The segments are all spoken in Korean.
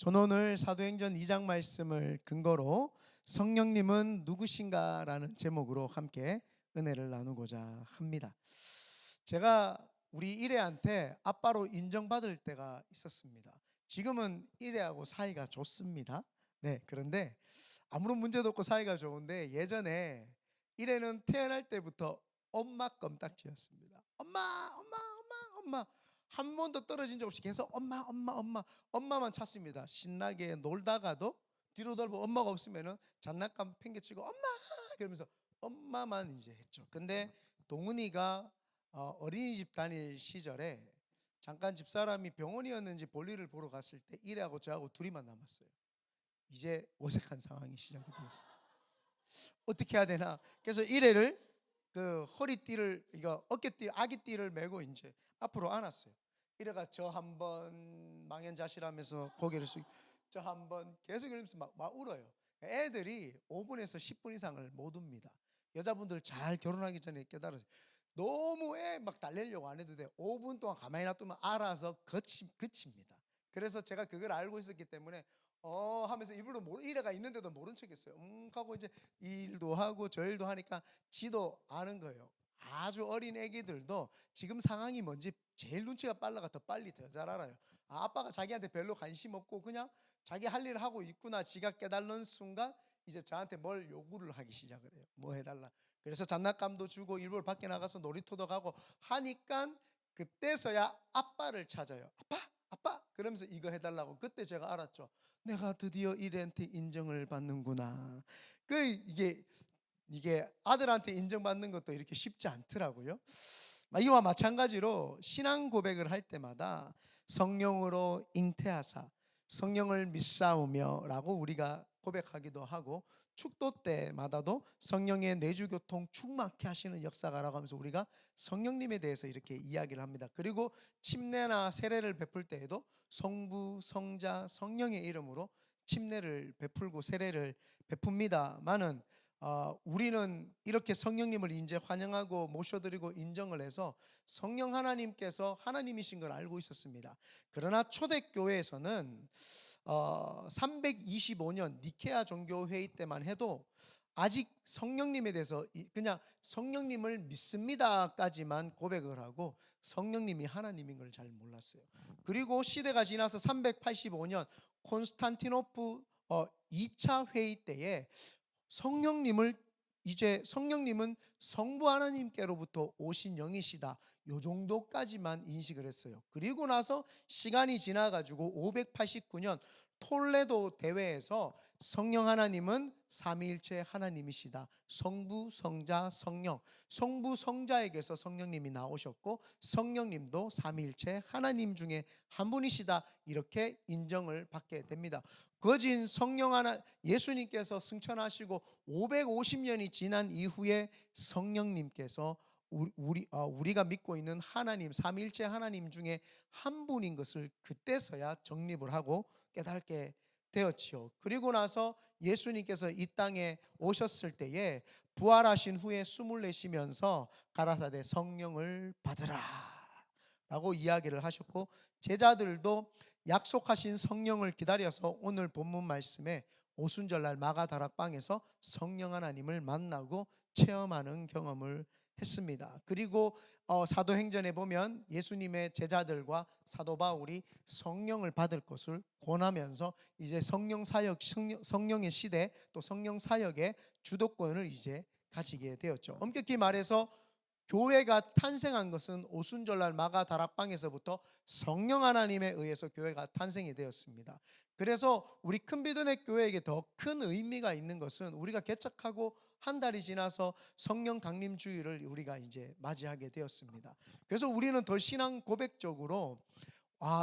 저는 오늘 사도행전 2장 말씀을 근거로 성령님은 누구신가라는 제목으로 함께 은혜를 나누고자 합니다. 제가 우리 일애한테 아빠로 인정받을 때가 있었습니다. 지금은 일애하고 사이가 좋습니다. 네, 그런데 아무런 문제도 없고 사이가 좋은데 예전에 일애는 태어날 때부터 엄마 껌딱지였습니다. 엄마, 엄마, 엄마, 엄마. 한 번도 떨어진 적 없이 계속 엄마, 엄마, 엄마, 엄마만 찾습니다. 신나게 놀다가도 뒤로 돌고 엄마가 없으면은 장난감 팽개치고 엄마 그러면서 엄마만 이제 했죠. 근데 동훈이가 어린이집 다닐 시절에 잠깐 집사람이 병원이었는지 볼일을 보러 갔을 때 일하고 저하고 둘이만 남았어요. 이제 어색한 상황이 시작이 되었어요. 어떻게 해야 되나? 그래서 일회를 그 허리띠를 이거 어깨띠 아기띠를 메고 이제 앞으로 안았어요. 이래가 저 한번 망연자실하면서 고개를 숙 저 한번 계속 이러면서 막 울어요. 애들이 5분에서 10분 이상을 못 웁니다. 여자분들 잘 결혼하기 전에 깨달으세요. 너무 애 막 달래려고 안 해도 돼. 5분 동안 가만히 놔두면 알아서 그칩니다. 그래서 제가 그걸 알고 있었기 때문에 하면서 일부러 일애가 있는데도 모른 척했어요. 하고 이제 이 일도 하고 저 일도 하니까 지도 아는 거예요. 아주 어린 애기들도 지금 상황이 뭔지 제일 눈치가 빨라가 더 빨리 더 잘 알아요. 아빠가 자기한테 별로 관심 없고 그냥 자기 할 일을 하고 있구나 지가 깨달는 순간 이제 저한테 뭘 요구를 하기 시작을 해요. 뭐 해달라. 그래서 장난감도 주고 일부러 밖에 나가서 놀이터도 가고 하니까 그때서야 아빠를 찾아요. 아빠, 아빠 그러면서 이거 해달라고. 그때 제가 알았죠. 내가 드디어 일애한테 인정을 받는구나. 이게 아들한테 인정받는 것도 이렇게 쉽지 않더라고요. 이와 마찬가지로 신앙 고백을 할 때마다 성령으로 잉태하사 성령을 믿사오며라고 우리가 고백하기도 하고, 축도 때마다도 성령의 내주교통 충만케 하시는 역사가라고 하면서 우리가 성령님에 대해서 이렇게 이야기를 합니다. 그리고 침례나 세례를 베풀 때에도 성부, 성자, 성령의 이름으로 침례를 베풀고 세례를 베풉니다마는 우리는 이렇게 성령님을 이제 환영하고 모셔드리고 인정을 해서 성령 하나님께서 하나님이신 걸 알고 있었습니다. 그러나 초대교회에서는 325년 니케아 종교회의 때만 해도 아직 성령님에 대해서 그냥 성령님을 믿습니다까지만 고백을 하고 성령님이 하나님인 걸 잘 몰랐어요. 그리고 시대가 지나서 385년 콘스탄티노프 2차 회의 때에 성령님을 이제 성령님은 성부 하나님께로부터 오신 영이시다, 요 정도까지만 인식을 했어요. 그리고 나서 시간이 지나가지고 589년 톨레도 대회에서 성령 하나님은 삼위일체 하나님이시다, 성부 성자 성령, 성부 성자에게서 성령님이 나오셨고 성령님도 삼위일체 하나님 중에 한 분이시다, 이렇게 인정을 받게 됩니다. 거진 성령 하나 예수님께서 승천하시고 550년이 지난 이후에 성령님께서 우리가 믿고 있는 하나님 삼위일체 하나님 중에 한 분인 것을 그때서야 정립을 하고 깨닫게 되었지요. 그리고 나서 예수님께서 이 땅에 오셨을 때에 부활하신 후에 숨을 내쉬면서 가라사대 성령을 받으라 라고 이야기를 하셨고, 제자들도 약속하신 성령을 기다려서 오늘 본문 말씀에 오순절날 마가다락방에서 성령 하나님을 만나고 체험하는 경험을 했습니다. 그리고 사도행전에 보면 예수님의 제자들과 사도 바울이 성령을 받을 것을 권하면서 이제 성령 사역, 성령의 시대, 또 성령 사역의 주도권을 이제 가지게 되었죠. 엄격히 말해서 교회가 탄생한 것은 오순절날 마가 다락방에서부터 성령 하나님에 의해서 교회가 탄생이 되었습니다. 그래서 우리 큰비드네 교회에게 더 큰 의미가 있는 것은 우리가 개척하고 한 달이 지나서 성령 강림 주일을 우리가 이제 맞이하게 되었습니다. 그래서 우리는 더 신앙 고백적으로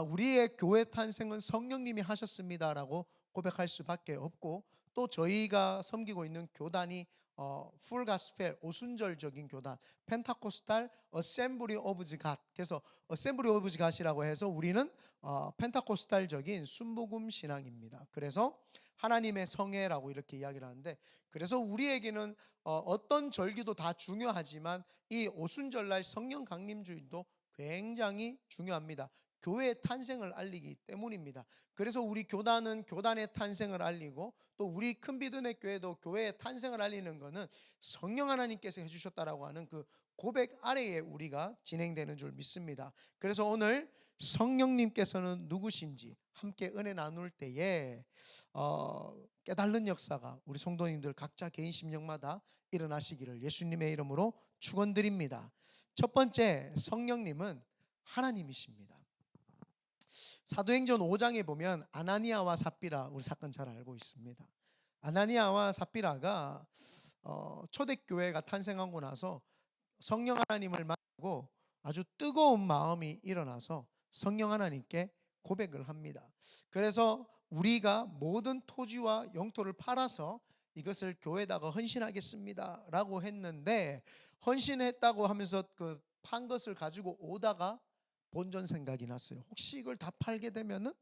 우리의 교회 탄생은 성령님이 하셨습니다라고 고백할 수밖에 없고, 또 저희가 섬기고 있는 교단이 풀 가스펠 오순절적인 교단, 펜타코스탈 어셈블리 오브 갓, 그래서 어셈블리 오브 갓이라고 해서 우리는 펜타코스탈적인 순복음 신앙입니다. 그래서 하나님의 성회라고 이렇게 이야기를 하는데, 그래서 우리에게는 어떤 절기도 다 중요하지만 이 오순절날 성령 강림주일도 굉장히 중요합니다. 교회의 탄생을 알리기 때문입니다. 그래서 우리 교단은 교단의 탄생을 알리고, 또 우리 큰비드네 교회도 교회의 탄생을 알리는 것은 성령 하나님께서 해주셨다라고 하는 그 고백 아래에 우리가 진행되는 줄 믿습니다. 그래서 오늘 성령님께서는 누구신지 함께 은혜 나눌 때에 깨달는 역사가 우리 성도님들 각자 개인 심령마다 일어나시기를 예수님의 이름으로 축원드립니다. 첫 번째, 성령님은 하나님이십니다. 사도행전 5장에 보면 아나니아와 삽비라, 우리 사건 잘 알고 있습니다. 아나니아와 삽비라가 초대교회가 탄생하고 나서 성령 하나님을 만나고 아주 뜨거운 마음이 일어나서 성령 하나님께 고백을 합니다. 그래서 우리가 모든 토지와 영토를 팔아서 이것을 교회에다가 헌신하겠습니다 라고 했는데, 헌신했다고 하면서 그 판 것을 가지고 오다가 본전 생각이 났어요. 혹시 이걸 다 팔게 되면은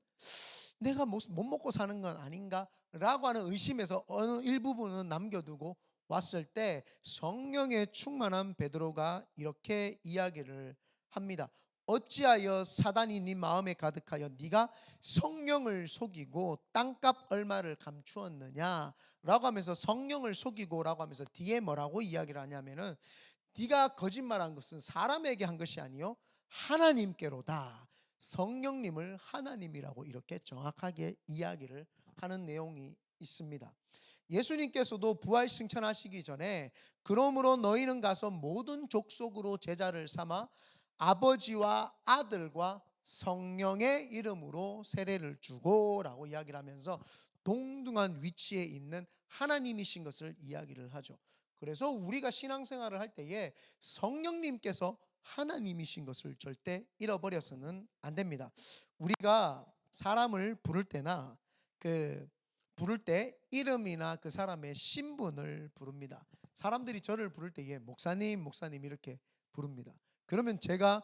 내가 못 먹고 사는 건 아닌가 라고 하는 의심에서 어느 일부분은 남겨두고 왔을 때, 성령에 충만한 베드로가 이렇게 이야기를 합니다. 어찌하여 사단이 네 마음에 가득하여 네가 성령을 속이고 땅값 얼마를 감추었느냐 라고 하면서, 성령을 속이고 라고 하면서 뒤에 뭐라고 이야기를 하냐면은, 네가 거짓말한 것은 사람에게 한 것이 아니요 하나님께로다. 성령님을 하나님이라고 이렇게 정확하게 이야기를 하는 내용이 있습니다. 예수님께서도 부활 승천하시기 전에 그러므로 너희는 가서 모든 족속으로 제자를 삼아 아버지와 아들과 성령의 이름으로 세례를 주고라고 이야기를 하면서 동등한 위치에 있는 하나님이신 것을 이야기를 하죠. 그래서 우리가 신앙생활을 할 때에 성령님께서 하나님이신 것을 절대 잃어버려서는 안 됩니다. 우리가 사람을 부를 때나 부를 때 이름이나 그 사람의 신분을 부릅니다. 사람들이 저를 부를 때에 목사님, 목사님 이렇게 부릅니다. 그러면 제가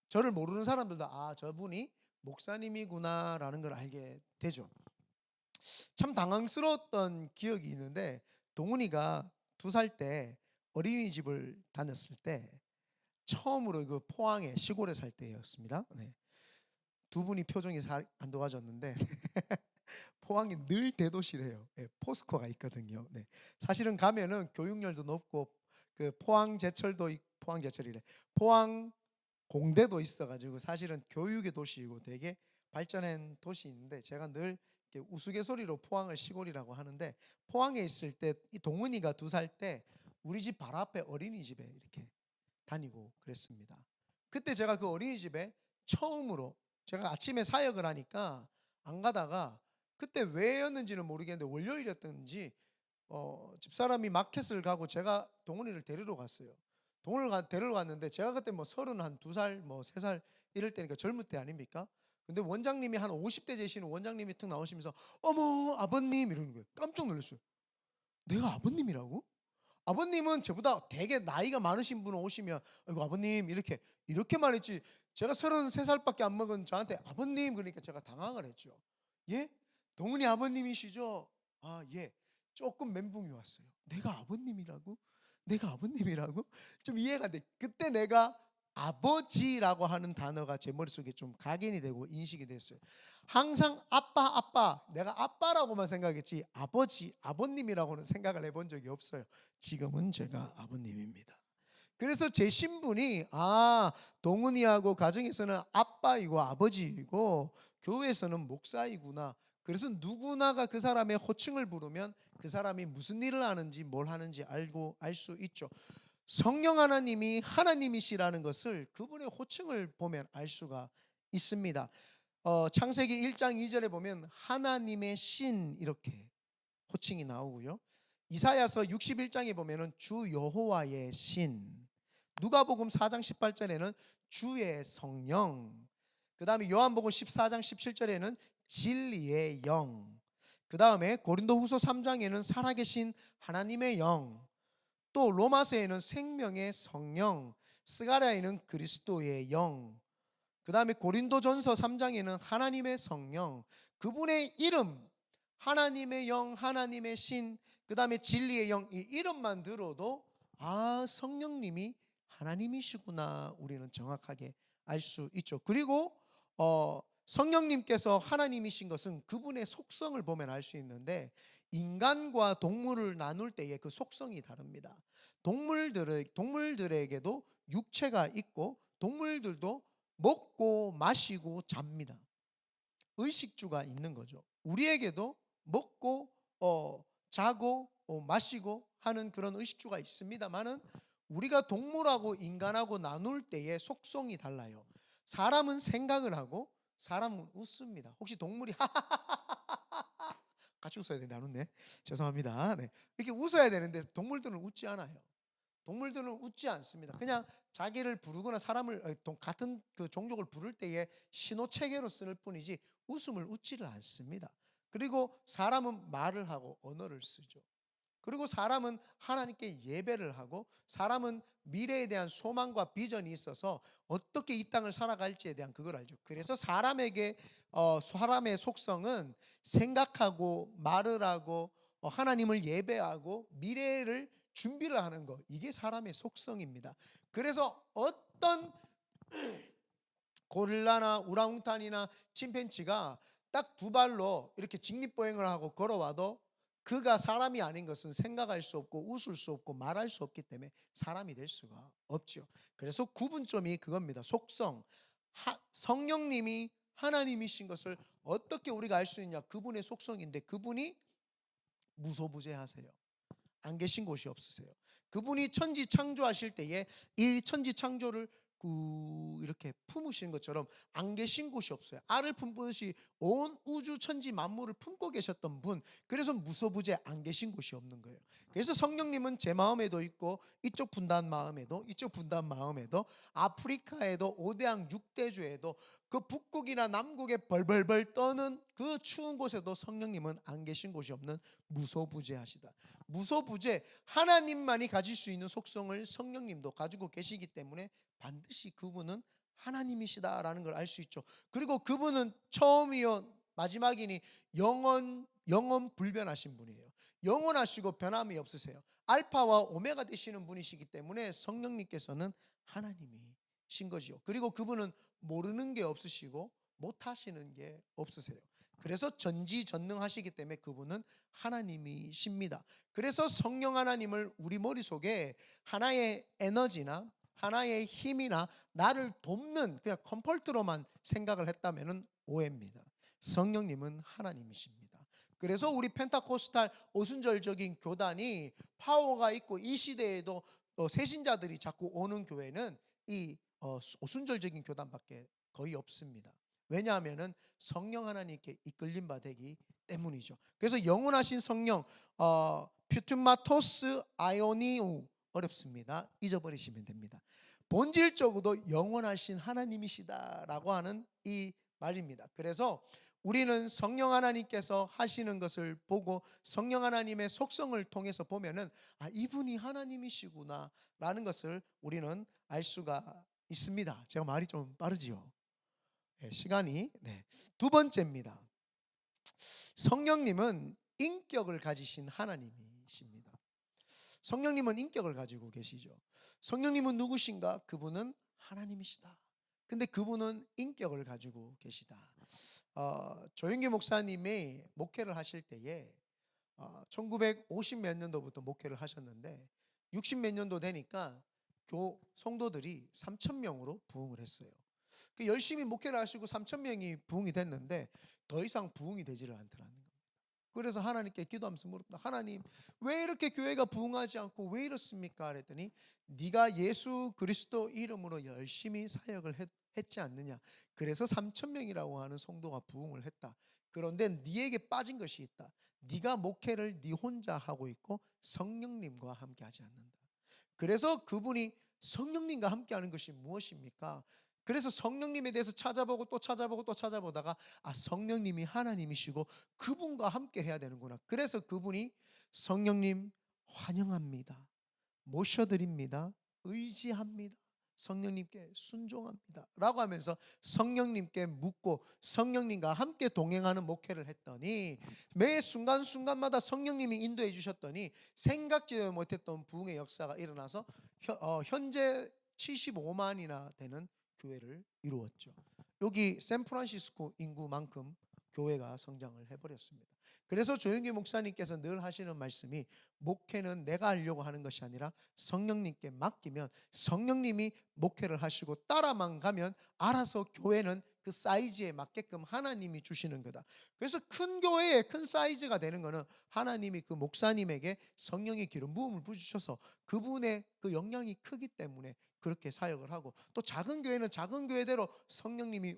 저를 모르는 사람들도 저분이 목사님이구나라는 걸 알게 되죠. 참 당황스러웠던 기억이 있는데, 동훈이가 2살 때 어린이집을 다녔을 때 처음으로 그 포항에 시골에 살 때였습니다. 네. 두 분이 표정이 안 좋아졌는데 포항이 늘 대도시래요. 네, 포스코가 있거든요. 네. 사실은 가면은 교육열도 높고 그 포항 공대도 있어가지고 사실은 교육의 도시이고 되게 발전한 도시인데, 제가 늘 우스갯소리로 포항을 시골이라고 하는데, 포항에 있을 때 이 동은이가 2살 때 우리 집 바로 앞에 어린이집에 이렇게 다니고 그랬습니다. 그때 제가 그 어린이집에 처음으로, 제가 아침에 사역을 하니까 안 가다가 그때 왜였는지는 모르겠는데 월요일이었던지 집사람이 마켓을 가고 제가 동훈이를 데리러 갔어요. 동훈이를 데리러 갔는데, 제가 그때 뭐 32살 뭐 3살 이럴 때니까 젊을 때 아닙니까? 근데 원장님이 한 50대 되시는 원장님이 툭 나오시면서 어머 아버님 이러는 거예요. 깜짝 놀랐어요. 내가 아버님이라고? 아버님은 저보다 되게 나이가 많으신 분 오시면 아이고 아버님 이렇게 말했지, 제가 33살밖에 안 먹은 저한테 아버님 그러니까 제가 당황을 했죠. 예? 동훈이 아버님이시죠? 예. 조금 멘붕이 왔어요. 내가 아버님이라고? 내가 아버님이라고? 좀 이해가 안 돼. 그때 내가 아버지라고 하는 단어가 제 머릿속에 좀 각인이 되고 인식이 됐어요. 항상 아빠 내가 아빠라고만 생각했지 아버님이라고는 생각을 해본 적이 없어요. 지금은 제가 아버님입니다. 그래서 제 신분이 동훈이하고 가정에서는 아빠이고 아버지이고 교회에서는 목사이구나. 그래서 누구나가 그 사람의 호칭을 부르면 그 사람이 무슨 일을 하는지 뭘 하는지 알 수 있죠. 성령 하나님이 하나님이시라는 것을 그분의 호칭을 보면 알 수가 있습니다. 창세기 1장 2절에 보면 하나님의 신 이렇게 호칭이 나오고요. 이사야서 61장에 보면은 주 여호와의 신, 누가복음 4장 18절에는 주의 성령, 그 다음에 요한복음 14장 17절에는 진리의 영, 그 다음에 고린도후서 3장에는 살아계신 하나님의 영, 또 로마서에는 생명의 성령, 스가랴에는 그리스도의 영, 그 다음에 고린도전서 3장에는 하나님의 성령, 그분의 이름, 하나님의 영, 하나님의 신, 그 다음에 진리의 영, 이 이름만 들어도 성령님이 하나님이시구나 우리는 정확하게 알 수 있죠. 그리고 성령님께서 하나님이신 것은 그분의 속성을 보면 알 수 있는데, 인간과 동물을 나눌 때의 그 속성이 다릅니다. 동물들에게도 육체가 있고 동물들도 먹고 마시고 잡니다. 의식주가 있는 거죠. 우리에게도 먹고 자고 마시고 하는 그런 의식주가 있습니다만은, 우리가 동물하고 인간하고 나눌 때의 속성이 달라요. 사람은 생각을 하고 사람은 웃습니다. 혹시 동물이 같이 웃어야 되는데 안 웃네. 죄송합니다. 네. 이렇게 웃어야 되는데 동물들은 웃지 않아요. 동물들은 웃지 않습니다. 그냥 자기를 부르거나 사람을 같은 그 종족을 부를 때에 신호 체계로 쓸 뿐이지 웃음을 웃지를 않습니다. 그리고 사람은 말을 하고 언어를 쓰죠. 그리고 사람은 하나님께 예배를 하고, 사람은 미래에 대한 소망과 비전이 있어서 어떻게 이 땅을 살아갈지에 대한 그걸 알죠. 그래서 사람의 속성은 생각하고 말을 하고 하나님을 예배하고 미래를 준비를 하는 것, 이게 사람의 속성입니다. 그래서 어떤 고릴라나 우랑우탄이나 침팬지가 딱 두 발로 이렇게 직립보행을 하고 걸어와도 그가 사람이 아닌 것은 생각할 수 없고 웃을 수 없고 말할 수 없기 때문에 사람이 될 수가 없죠. 그래서 구분점이 그겁니다. 속성. 성령님이 하나님이신 것을 어떻게 우리가 알 수 있냐? 그분의 속성인데, 그분이 무소부재하세요. 안 계신 곳이 없으세요. 그분이 천지 창조하실 때에 이 천지 창조를 이렇게 품으신 것처럼 안 계신 곳이 없어요. 알을 품듯이 온 우주 천지 만물을 품고 계셨던 분, 그래서 무소부재 안 계신 곳이 없는 거예요. 그래서 성령님은 제 마음에도 있고 이쪽 분단 마음에도, 이쪽 분단 마음에도, 아프리카에도, 오대양 6대주에도, 그 북극이나 남극에 벌벌벌 떠는 그 추운 곳에도 성령님은 안 계신 곳이 없는 무소부재하시다. 무소부재, 하나님만이 가질 수 있는 속성을 성령님도 가지고 계시기 때문에 반드시 그분은 하나님이시다라는 걸 알 수 있죠. 그리고 그분은 처음이요 마지막이니 영원 불변하신 분이에요. 영원하시고 변함이 없으세요. 알파와 오메가 되시는 분이시기 때문에 성령님께서는 하나님이신 거지요. 그리고 그분은 모르는 게 없으시고 못하시는 게 없으세요. 그래서 전지전능하시기 때문에 그분은 하나님이십니다. 그래서 성령 하나님을 우리 머릿속에 하나의 에너지나 하나의 힘이나 나를 돕는 그냥 컴포트로만 생각을 했다면 오해입니다. 성령님은 하나님이십니다. 그래서 우리 펜타코스탈 오순절적인 교단이 파워가 있고, 이 시대에도 새신자들이 자꾸 오는 교회는 이 오순절적인 교단밖에 거의 없습니다. 왜냐하면 성령 하나님께 이끌림 받기 때문이죠. 그래서 영원하신 성령, 퓨트마토스 아이오니우, 어렵습니다. 잊어버리시면 됩니다. 본질적으로 영원하신 하나님이시다라고 하는 이 말입니다. 그래서 우리는 성령 하나님께서 하시는 것을 보고 성령 하나님의 속성을 통해서 보면은 이분이 하나님이시구나라는 것을 우리는 알 수가 있습니다. 제가 말이 좀 빠르지요? 네, 시간이. 두 번째입니다. 성령님은 인격을 가지신 하나님이십니다. 성령님은 인격을 가지고 계시죠. 성령님은 누구신가? 그분은 하나님이시다. 근데 그분은 인격을 가지고 계시다. 조영기 목사님이 목회를 하실 때에 1950 몇 년도부터 목회를 하셨는데 60 몇 년도 되니까 성도들이 3,000명으로 부흥을 했어요. 열심히 목회를 하시고 3,000명이 부흥이 됐는데 더 이상 부흥이 되지를 않더라는 겁니다. 그래서 하나님께 기도하면서 물었다. 하나님, 왜 이렇게 교회가 부흥하지 않고 왜 이렇습니까? 그랬더니 네가 예수 그리스도 이름으로 열심히 사역을 했지 않느냐. 그래서 3,000명이라고 하는 성도가 부흥을 했다. 그런데 네에게 빠진 것이 있다. 네가 목회를 네 혼자 하고 있고 성령님과 함께 하지 않는다. 그래서 그분이 성령님과 함께 하는 것이 무엇입니까? 그래서 성령님에 대해서 찾아보고 또 찾아보고 또 찾아보다가 성령님이 하나님이시고 그분과 함께 해야 되는구나. 그래서 그분이 성령님 환영합니다, 모셔드립니다, 의지합니다, 성령님께 순종합니다 라고 하면서 성령님께 묻고 성령님과 함께 동행하는 목회를 했더니 매 순간순간마다 성령님이 인도해 주셨더니 생각지도 못했던 부흥의 역사가 일어나서 현재 75만이나 되는 교회를 이루었죠. 여기 샌프란시스코 인구만큼 교회가 성장을 해버렸습니다. 그래서 조영기 목사님께서 늘 하시는 말씀이, 목회는 내가 하려고 하는 것이 아니라 성령님께 맡기면 성령님이 목회를 하시고 따라만 가면 알아서 교회는 그 사이즈에 맞게끔 하나님이 주시는 거다. 그래서 큰 교회의 큰 사이즈가 되는 것은 하나님이 그 목사님에게 성령의 기름 부음을 부으셔서 그분의 그 영향이 크기 때문에 그렇게 사역을 하고, 또 작은 교회는 작은 교회대로 성령님이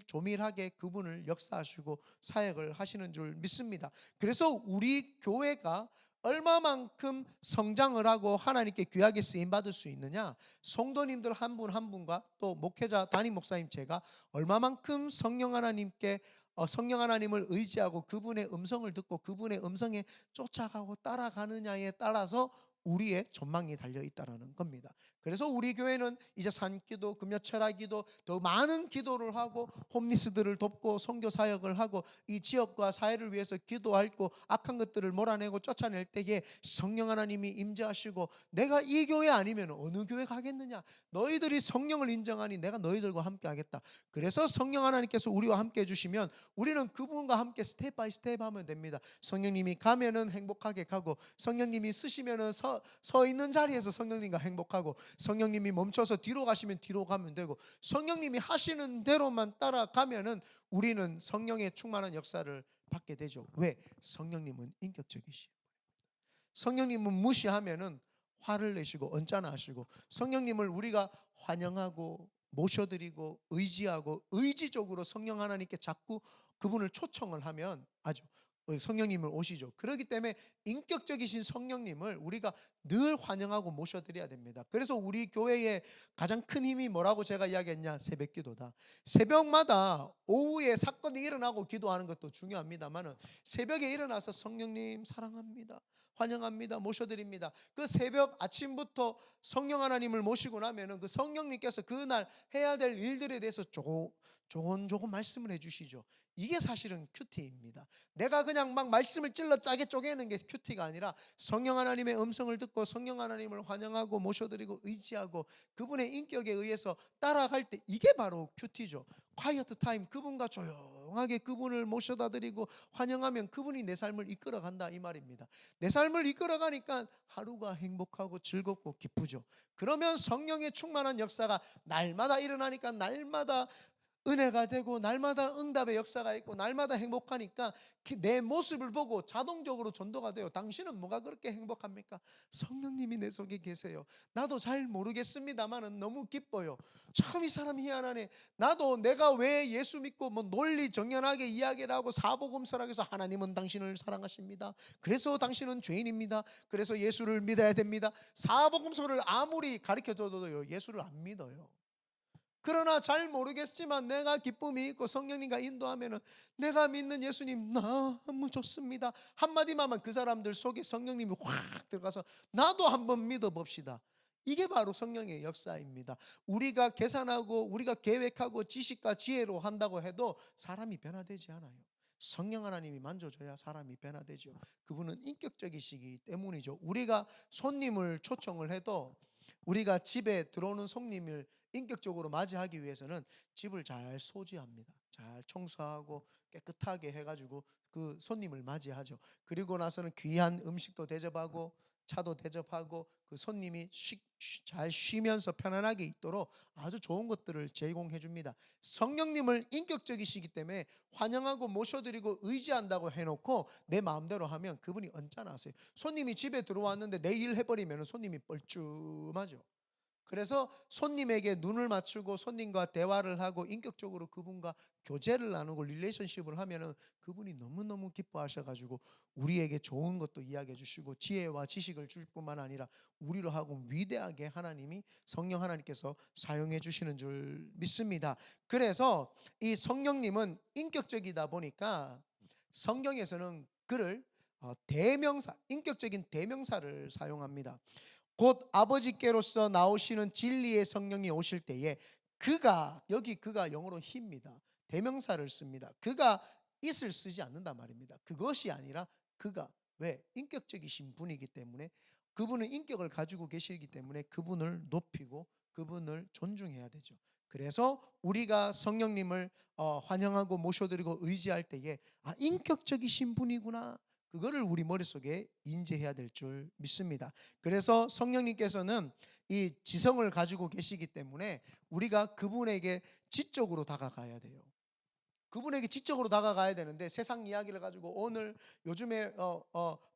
조밀하게 그분을 역사하시고 사역을 하시는 줄 믿습니다. 그래서 우리 교회가 얼마만큼 성장을 하고 하나님께 귀하게 쓰임 받을 수 있느냐, 성도님들 한 분 한 분과 또 목회자 담임 목사님 제가 얼마만큼 성령 하나님을 의지하고 그분의 음성을 듣고 그분의 음성에 쫓아가고 따라가느냐에 따라서 우리의 전망이 달려 있다라는 겁니다. 그래서 우리 교회는 이제 산기도, 금요철학기도, 더 많은 기도를 하고 홈리스들을 돕고 선교 사역을 하고 이 지역과 사회를 위해서 기도하고 악한 것들을 몰아내고 쫓아낼 때에 성령 하나님이 임재하시고, 내가 이 교회 아니면 어느 교회 가겠느냐, 너희들이 성령을 인정하니 내가 너희들과 함께 하겠다. 그래서 성령 하나님께서 우리와 함께 해주시면 우리는 그분과 함께 스텝 바이 스텝 하면 됩니다. 성령님이 가면은 행복하게 가고, 성령님이 쓰시면은 서 있는 자리에서 성령님과 행복하고, 성령님이 멈춰서 뒤로 가시면 뒤로 가면 되고, 성령님이 하시는 대로만 따라가면은 우리는 성령의 충만한 역사를 받게 되죠. 왜? 성령님은 인격적이시요. 성령님은 무시하면은 화를 내시고 언짢아 하시고, 성령님을 우리가 환영하고 모셔드리고 의지하고 의지적으로 성령 하나님께 자꾸 그분을 초청을 하면 아주 성령님을 오시죠. 그렇기 때문에 인격적이신 성령님을 우리가 늘 환영하고 모셔드려야 됩니다. 그래서 우리 교회의 가장 큰 힘이 뭐라고 제가 이야기했냐? 새벽 기도다. 새벽마다 오후에 사건이 일어나고 기도하는 것도 중요합니다만, 새벽에 일어나서 성령님 사랑합니다, 환영합니다, 모셔드립니다. 그 새벽 아침부터 성령 하나님을 모시고 나면은 그 성령님께서 그날 해야 될 일들에 대해서 조금 말씀을 해주시죠. 이게 사실은 큐티입니다. 내가 그냥 막 말씀을 찔러 짜게 쪼개는 게 큐티가 아니라, 성령 하나님의 음성을 듣고 성령 하나님을 환영하고 모셔드리고 의지하고 그분의 인격에 의해서 따라갈 때, 이게 바로 큐티죠. 콰이어트 타임, 그분과 조용하게 그분을 모셔다 드리고 환영하면 그분이 내 삶을 이끌어간다, 이 말입니다. 내 삶을 이끌어가니까 하루가 행복하고 즐겁고 기쁘죠. 그러면 성령의 충만한 역사가 날마다 일어나니까 날마다 은혜가 되고 날마다 응답의 역사가 있고 날마다 행복하니까 내 모습을 보고 자동적으로 전도가 돼요. 당신은 뭐가 그렇게 행복합니까? 성령님이 내 속에 계세요. 나도 잘 모르겠습니다만 너무 기뻐요. 참 이 사람 희한하네. 나도 내가 왜 예수 믿고 뭐 논리 정연하게 이야기를 하고 사복음서라고 해서 하나님은 당신을 사랑하십니다, 그래서 당신은 죄인입니다, 그래서 예수를 믿어야 됩니다, 사복음서를 아무리 가르쳐줘도요 예수를 안 믿어요. 그러나 잘 모르겠지만 내가 기쁨이 있고 성령님과 인도하면은 내가 믿는 예수님 너무 좋습니다 한마디만 그 사람들 속에 성령님이 확 들어가서 나도 한번 믿어봅시다. 이게 바로 성령의 역사입니다. 우리가 계산하고 우리가 계획하고 지식과 지혜로 한다고 해도 사람이 변화되지 않아요. 성령 하나님이 만져줘야 사람이 변화되죠. 그분은 인격적이시기 때문이죠. 우리가 손님을 초청을 해도, 우리가 집에 들어오는 손님을 인격적으로 맞이하기 위해서는 집을 잘 소지합니다. 잘 청소하고 깨끗하게 해가지고 그 손님을 맞이하죠. 그리고 나서는 귀한 음식도 대접하고 차도 대접하고 그 손님이 잘 쉬면서 편안하게 있도록 아주 좋은 것들을 제공해 줍니다. 성령님을 인격적이시기 때문에 환영하고 모셔드리고 의지한다고 해놓고 내 마음대로 하면 그분이 언짢아하세요. 손님이 집에 들어왔는데 내 일 해버리면 손님이 뻘쭘하죠. 그래서 손님에게 눈을 맞추고 손님과 대화를 하고 인격적으로 그분과 교제를 나누고 릴레이션십을 하면은 그분이 너무너무 기뻐하셔가지고 우리에게 좋은 것도 이야기해 주시고 지혜와 지식을 줄 뿐만 아니라 우리로 하고 위대하게 하나님이 성령 하나님께서 사용해 주시는 줄 믿습니다. 그래서 이 성령님은 인격적이다 보니까 성경에서는 그를 대명사, 인격적인 대명사를 사용합니다. 곧 아버지께로서 나오시는 진리의 성령이 오실 때에 그가, 여기 그가 영어로 히입니다. 대명사를 씁니다. 그가 it을 쓰지 않는단 말입니다. 그것이 아니라 그가, 왜? 인격적이신 분이기 때문에, 그분은 인격을 가지고 계시기 때문에 그분을 높이고 그분을 존중해야 되죠. 그래서 우리가 성령님을 환영하고 모셔드리고 의지할 때에 인격적이신 분이구나, 그거를 우리 머릿속에 인지해야 될 줄 믿습니다. 그래서 성령님께서는 이 지성을 가지고 계시기 때문에 우리가 그분에게 지적으로 다가가야 돼요. 그분에게 지적으로 다가가야 되는데, 세상 이야기를 가지고 오늘 요즘에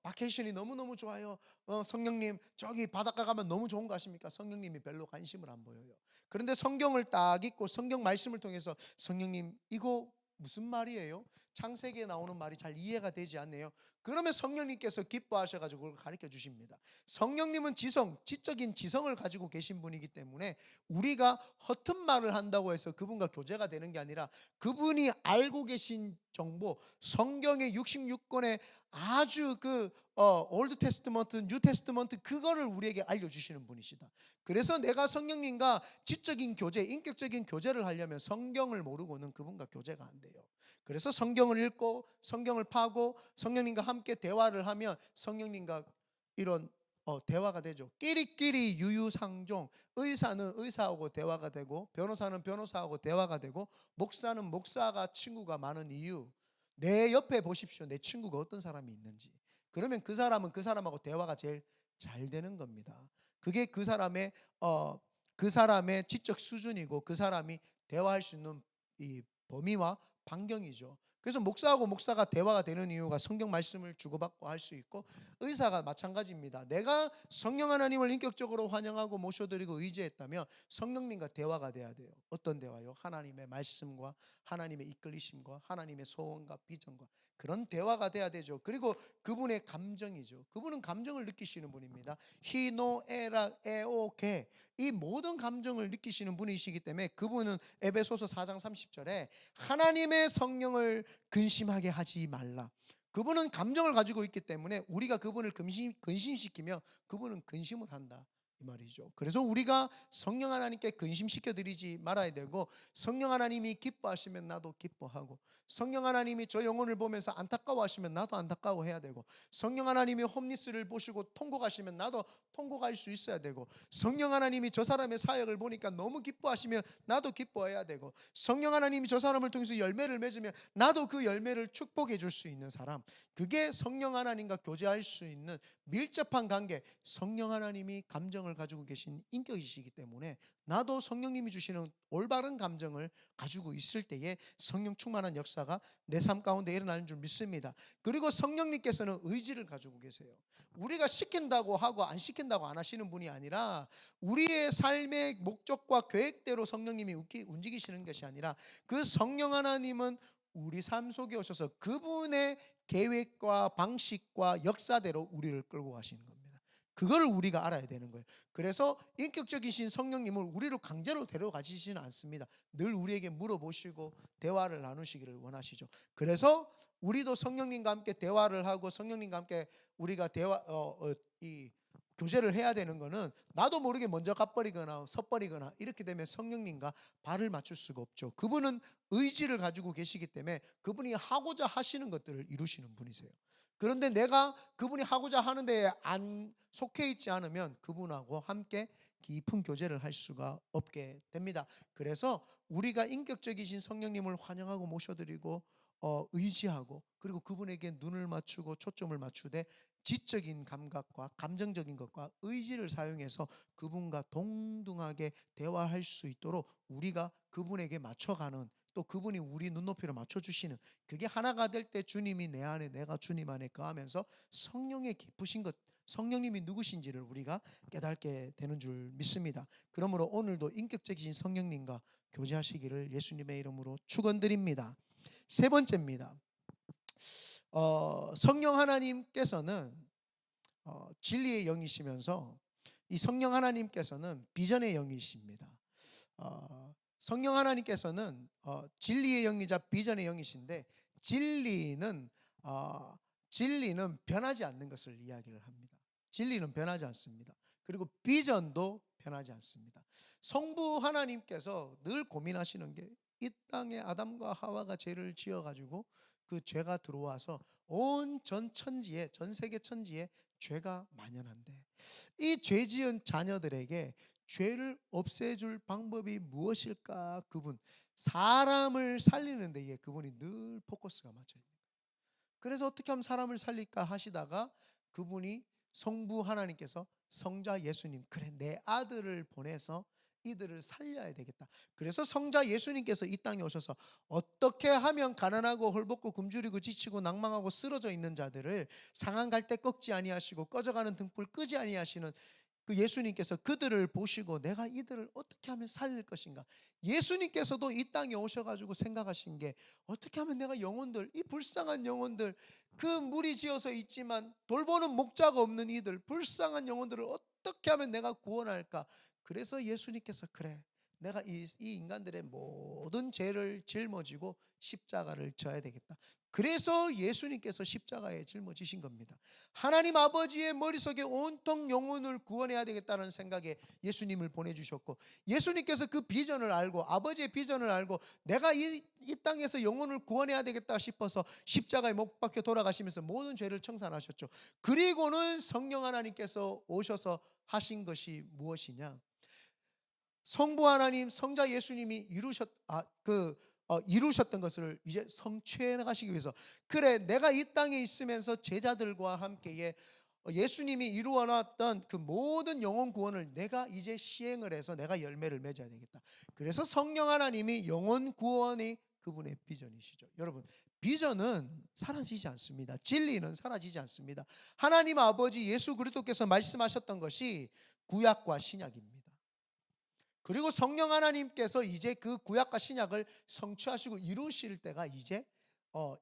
바케이션이 너무너무 좋아요. 성령님 저기 바닷가 가면 너무 좋은 거 아십니까? 성령님이 별로 관심을 안 보여요. 그런데 성경을 딱 읽고 성경 말씀을 통해서 성령님 이거 무슨 말이에요? 창세기에 나오는 말이 잘 이해가 되지 않네요. 그러면 성령님께서 기뻐하셔가지고 그걸 가르쳐 주십니다. 성령님은 지적인 지성을 가지고 계신 분이기 때문에 우리가 허튼 말을 한다고 해서 그분과 교제가 되는 게 아니라, 그분이 알고 계신 정보, 성경의 66권의 아주 올드 테스트먼트, 뉴 테스트먼트, 그거를 우리에게 알려주시는 분이시다. 그래서 내가 성령님과 지적인 교제, 인격적인 교제를 하려면 성경을 모르고는 그분과 교제가 안 돼요. 그래서 성경을 읽고 성경을 파고 성령님과 함께 대화를 하면 성령님과 이런 대화가 되죠. 끼리끼리 유유상종, 의사는 의사하고 대화가 되고, 변호사는 변호사하고 대화가 되고, 목사는 목사가 친구가 많은 이유, 내 옆에 보십시오. 내 친구가 어떤 사람이 있는지. 그러면 그 사람은 그 사람하고 대화가 제일 잘 되는 겁니다. 그게 그 사람의 지적 수준이고, 그 사람이 대화할 수 있는 이 범위와 반경이죠. 그래서 목사하고 목사가 대화가 되는 이유가 성경 말씀을 주고받고 할 수 있고, 의사가 마찬가지입니다. 내가 성령 하나님을 인격적으로 환영하고 모셔드리고 의지했다면 성령님과 대화가 돼야 돼요. 어떤 대화요? 하나님의 말씀과 하나님의 이끌리심과 하나님의 소원과 비전과 그런 대화가 돼야 되죠. 그리고 그분의 감정이죠. 그분은 감정을 느끼시는 분입니다. 히노 에라 에오게, 이 모든 감정을 느끼시는 분이시기 때문에 그분은 에베소서 4장 30절에 하나님의 성령을 근심하게 하지 말라. 그분은 감정을 가지고 있기 때문에 우리가 그분을 근심시키면 그분은 근심을 한다, 이 말이죠. 그래서 우리가 성령 하나님께 근심시켜 드리지 말아야 되고, 성령 하나님이 기뻐하시면 나도 기뻐하고, 성령 하나님이 저 영혼을 보면서 안타까워하시면 나도 안타까워해야 되고, 성령 하나님이 홈리스를 보시고 통곡하시면 나도 통곡할 수 있어야 되고, 성령 하나님이 저 사람의 사역을 보니까 너무 기뻐하시면 나도 기뻐해야 되고, 성령 하나님이 저 사람을 통해서 열매를 맺으면 나도 그 열매를 축복해 줄 수 있는 사람, 그게 성령 하나님과 교제할 수 있는 밀접한 관계. 성령 하나님이 감정을 가지고 계신 인격이시기 때문에 나도 성령님이 주시는 올바른 감정을 가지고 있을 때에 성령 충만한 역사가 내 삶 가운데 일어나는 줄 믿습니다. 그리고 성령님께서는 의지를 가지고 계세요. 우리가 시킨다고 하고 안 시킨다고 안 하시는 분이 아니라, 우리의 삶의 목적과 계획대로 성령님이 움직이시는 것이 아니라, 그 성령 하나님은 우리 삶 속에 오셔서 그분의 계획과 방식과 역사대로 우리를 끌고 가시는 겁니다. 그거를 우리가 알아야 되는 거예요. 그래서 인격적이신 성령님을 우리를 강제로 데려가시지는 않습니다. 늘 우리에게 물어보시고 대화를 나누시기를 원하시죠. 그래서 우리도 성령님과 함께 대화를 하고 성령님과 함께 우리가 이 교제를 해야 되는 거는, 나도 모르게 먼저 가버리거나 섣버리거나 이렇게 되면 성령님과 발을 맞출 수가 없죠. 그분은 의지를 가지고 계시기 때문에 그분이 하고자 하시는 것들을 이루시는 분이세요. 그런데 내가 그분이 하고자 하는데 안 속해 있지 않으면 그분하고 함께 깊은 교제를 할 수가 없게 됩니다. 그래서 우리가 인격적이신 성령님을 환영하고 모셔드리고 의지하고, 그리고 그분에게 눈을 맞추고 초점을 맞추되 지적인 감각과 감정적인 것과 의지를 사용해서 그분과 동등하게 대화할 수 있도록 우리가 그분에게 맞춰가는, 또 그분이 우리 눈높이를 맞춰주시는, 그게 하나가 될 때 주님이 내 안에 내가 주님 안에 거하면서 성령의 기쁘신 것, 성령님이 누구신지를 우리가 깨닫게 되는 줄 믿습니다. 그러므로 오늘도 인격적이신 성령님과 교제하시기를 예수님의 이름으로 축원드립니다. 세 번째입니다. 성령 하나님께서는 진리의 영이시면서 이 성령 하나님께서는 비전의 영이십니다. 성령 하나님께서는 진리의 영이자 비전의 영이신데, 진리는 변하지 않는 것을 이야기를 합니다. 진리는 변하지 않습니다. 그리고 비전도 변하지 않습니다. 성부 하나님께서 늘 고민하시는 게, 이 땅에 아담과 하와가 죄를 지어가지고 그 죄가 들어와서 온 전 천지에, 전 세계 천지에 죄가 만연한데, 이 죄 지은 자녀들에게 죄를 없애줄 방법이 무엇일까? 그분, 사람을 살리는 데에 그분이 늘 포커스가 맞춰 있는 거예요. 그래서 어떻게 하면 사람을 살릴까 하시다가 그분이 성부 하나님께서 성자 예수님, 그래 내 아들을 보내서 이들을 살려야 되겠다. 그래서 성자 예수님께서 이 땅에 오셔서 어떻게 하면 가난하고 헐벗고 굶주리고 지치고 낭망하고 쓰러져 있는 자들을 상한 갈 때 꺾지 아니하시고 꺼져가는 등불 끄지 아니하시는 그 예수님께서 그들을 보시고 내가 이들을 어떻게 하면 살릴 것인가. 예수님께서도 이 땅에 오셔가지고 생각하신 게 어떻게 하면 내가 영혼들, 이 불쌍한 영혼들, 그 무리 지어서 있지만 돌보는 목자가 없는 이들 불쌍한 영혼들을 어떻게 하면 내가 구원할까. 그래서 예수님께서 그래 내가 이 인간들의 모든 죄를 짊어지고 십자가를 져야 되겠다. 그래서 예수님께서 십자가에 짊어지신 겁니다. 하나님 아버지의 머릿속에 온통 영혼을 구원해야 되겠다는 생각에 예수님을 보내주셨고, 예수님께서 그 비전을 알고 아버지의 비전을 알고 내가 이 땅에서 영혼을 구원해야 되겠다 싶어서 십자가에 못 박혀 돌아가시면서 모든 죄를 청산하셨죠. 그리고는 성령 하나님께서 오셔서 하신 것이 무엇이냐, 성부 하나님, 성자 예수님이 이루셨던 것을 이제 성취해 나가시기 위해서, 그래 내가 이 땅에 있으면서 제자들과 함께에 예수님이 이루어놨던 그 모든 영혼 구원을 내가 이제 시행을 해서 내가 열매를 맺어야 되겠다. 그래서 성령 하나님이 영혼 구원이 그분의 비전이시죠. 여러분, 비전은 사라지지 않습니다. 진리는 사라지지 않습니다. 하나님 아버지 예수 그리스도께서 말씀하셨던 것이 구약과 신약입니다. 그리고 성령 하나님께서 이제 그 구약과 신약을 성취하시고 이루실 때가 이제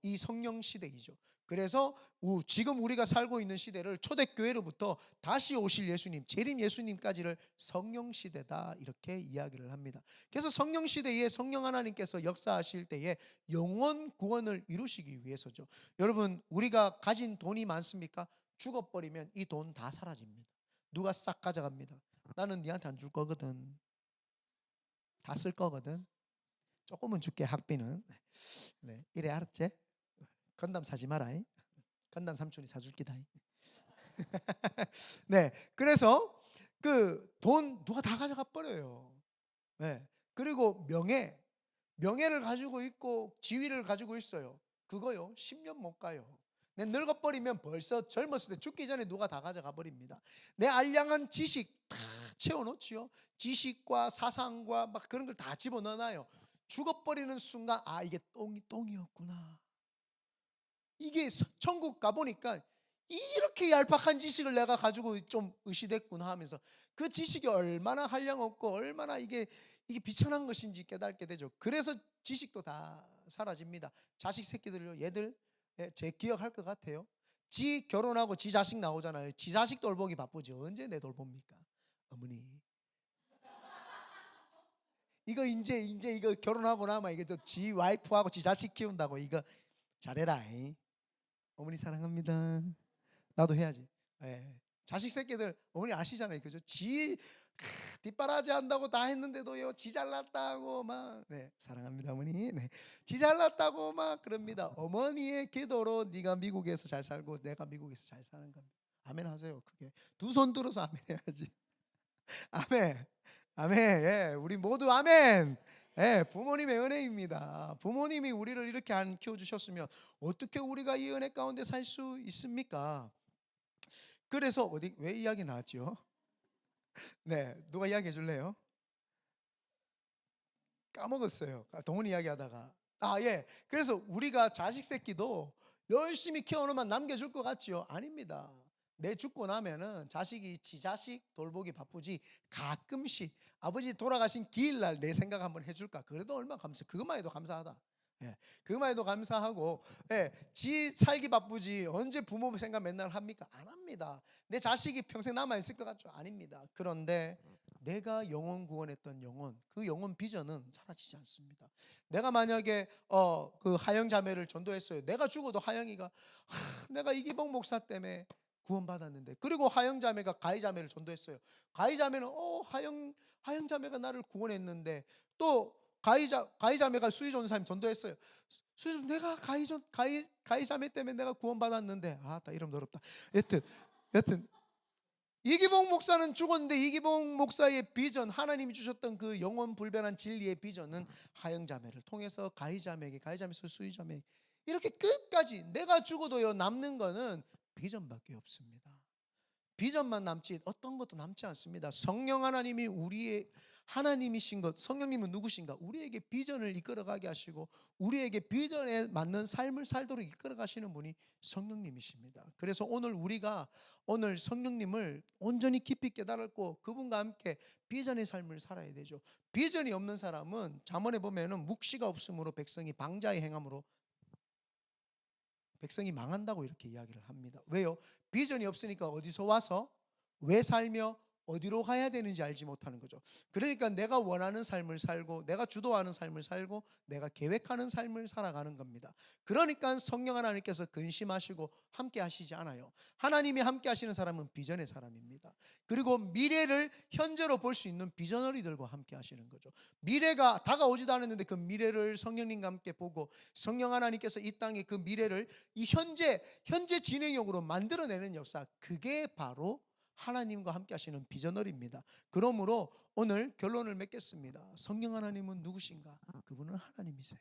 이 성령 시대이죠. 그래서 지금 우리가 살고 있는 시대를 초대교회로부터 다시 오실 예수님, 재림 예수님까지를 성령 시대다 이렇게 이야기를 합니다. 그래서 성령 시대에 성령 하나님께서 역사하실 때에 영혼 구원을 이루시기 위해서죠. 여러분, 우리가 가진 돈이 많습니까? 죽어버리면 이 돈 다 사라집니다. 누가 싹 가져갑니다. 나는 니한테 안 줄 거거든. 다 쓸 거거든. 조금은 줄게 학비는. 네, 이래 알았지? 건담 사지 마라. 건담 삼촌이 사줄 기다. 네, 그래서 그 돈 누가 다 가져가 버려요. 네, 그리고 명예를 가지고 있고 지위를 가지고 있어요. 그거요 10년 못 가요. 내 늙어버리면 벌써 젊었을 때 죽기 전에 누가 다 가져가 버립니다. 내 알량한 지식 다 채워놓지요. 지식과 사상과 막 그런 걸 다 집어넣어놔요. 죽어버리는 순간 이게 똥이었구나. 이게 천국 가보니까 이렇게 얄팍한 지식을 내가 가지고 좀 의시됐구나 하면서 그 지식이 얼마나 한량없고 얼마나 이게 비천한 것인지 깨닫게 되죠. 그래서 지식도 다 사라집니다. 자식 새끼들요, 얘들 제 기억할 것 같아요. 지 결혼하고 지 자식 나오잖아요. 지 자식 돌보기 바쁘지 언제 내 돌봅니까? 어머니 이거 이제 이거 결혼하고 나면 이게 지 와이프하고 지 자식 키운다고 이거 잘해라. 어머니 사랑합니다. 나도 해야지. 예. 자식 새끼들 어머니 아시잖아요, 그죠? 뒷바라지 한다고 다 했는데도요, 지 잘났다고 막, 네, 사랑합니다 어머니. 네, 지 잘났다고 막 그럽니다. 어머니의 기도로 네가 미국에서 잘 살고 내가 미국에서 잘 사는 겁니다. 아멘 하세요. 그게 두 손 들어서 아멘 해야지. 아멘, 아멘. 예, 우리 모두 아멘. 예, 부모님의 은혜입니다. 부모님이 우리를 이렇게 안 키워주셨으면 어떻게 우리가 이 은혜 가운데 살 수 있습니까? 그래서 왜 이야기 나왔죠? 네, 누가 이야기해 줄래요? 까먹었어요. 동훈 이야기하다가. 예. 그래서 우리가 자식 새끼도 열심히 키워놓으면 남겨줄 것 같지요? 아닙니다. 내 죽고 나면은 자식이 지 자식 돌보기 바쁘지 가끔씩 아버지 돌아가신 기일날 내 생각 한번 해줄까? 그래도 얼마나 그것만 해도 감사하다. 예, 그것만 해도 감사하고, 예, 지 살기 바쁘지 언제 부모 생각 맨날 합니까? 안 합니다. 내 자식이 평생 남아있을 것 같죠? 아닙니다. 그런데 내가 영혼 구원했던 그 영혼 비전은 사라지지 않습니다. 내가 만약에 그 하영 자매를 전도했어요. 내가 죽어도 하영이가 내가 이기복 목사 때문에 구원받았는데, 그리고 하영 자매가 가희 자매를 전도했어요. 가희 자매는 하영 자매가 나를 구원했는데, 또 가희 자매가 수희 전사님 전도했어요. 내가 가희 자매 때문에 내가 구원받았는데 다 이름 더럽다. 여튼 이기복 목사는 죽었는데 이기복 목사의 비전, 하나님이 주셨던 그 영원 불변한 진리의 비전은 하영자매를 통해서 가희자매에게, 가희자매에서 수희자매, 이렇게 끝까지 내가 죽어도요 남는 거는 비전밖에 없습니다. 비전만 남지 어떤 것도 남지 않습니다. 성령 하나님이 우리의 하나님이신 것, 성령님은 누구신가? 우리에게 비전을 이끌어가게 하시고 우리에게 비전에 맞는 삶을 살도록 이끌어가시는 분이 성령님이십니다. 그래서 오늘 우리가 오늘 성령님을 온전히 깊이 깨달았고 그분과 함께 비전의 삶을 살아야 되죠. 비전이 없는 사람은 잠언에 보면은 묵시가 없으므로 백성이 방자의 행함으로 백성이 망한다고 이렇게 이야기를 합니다. 왜요? 비전이 없으니까 어디서 와서 왜 살며 어디로 가야 되는지 알지 못하는 거죠. 그러니까 내가 원하는 삶을 살고 내가 주도하는 삶을 살고 내가 계획하는 삶을 살아가는 겁니다. 그러니까 성령 하나님께서 근심하시고 함께 하시지 않아요. 하나님이 함께 하시는 사람은 비전의 사람입니다. 그리고 미래를 현재로 볼 수 있는 비전어리들과 함께 하시는 거죠. 미래가 다가오지도 않았는데 그 미래를 성령님과 함께 보고 성령 하나님께서 이 땅에 그 미래를 이 현재 진행형으로 만들어내는 역사, 그게 바로 하나님과 함께 하시는 비전어리입니다. 그러므로 오늘 결론을 맺겠습니다. 성령 하나님은 누구신가? 그분은 하나님이세요.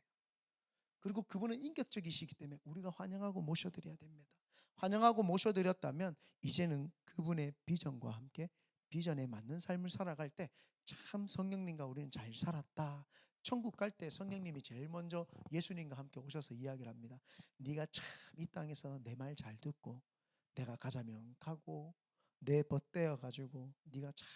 그리고 그분은 인격적이시기 때문에 우리가 환영하고 모셔드려야 됩니다. 환영하고 모셔드렸다면 이제는 그분의 비전과 함께 비전에 맞는 삶을 살아갈 때 참 성령님과 우리는 잘 살았다. 천국 갈 때 성령님이 제일 먼저 예수님과 함께 오셔서 이야기를 합니다. 네가 참 이 땅에서 내 말 잘 듣고 내가 가자면 가고 내 벗되어 가지고 네가 잘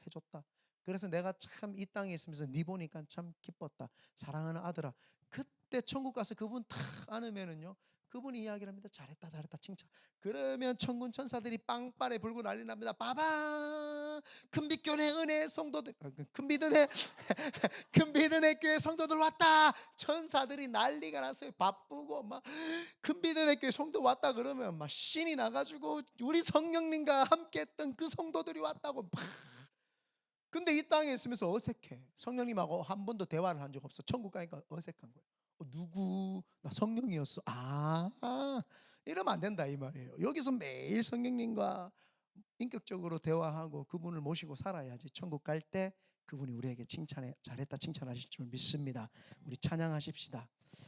해줬다. 그래서 내가 참 이 땅에 있으면서 네 보니까 참 기뻤다. 사랑하는 아들아. 그때 천국 가서 그분 탁 안으면은요, 그분이 이야기를 합니다. 잘했다 잘했다 칭찬. 그러면 천군 천사들이 빵빠레 불고 난리 납니다. 봐봐, 큰빛교회 은혜 성도들, 큰빛은혜 큰빛은혜 교회 성도들 왔다. 천사들이 난리가 났어요. 바쁘고 막 큰빛은혜 교회 성도 왔다 그러면 막 신이 나가지고 우리 성령님과 함께했던 그 성도들이 왔다고 막. 근데 이 땅에 있으면서 어색해. 성령님하고 한 번도 대화를 한 적 없어. 천국 가니까 어색한 거예요. 누구? 나 성령이었어. 이러면 안 된다 이 말이에요. 여기서 매일 성령님과 인격적으로 대화하고 그분을 모시고 살아야지 천국 갈 때 그분이 우리에게 칭찬해 잘했다 칭찬하실 줄 믿습니다. 우리 찬양하십시다.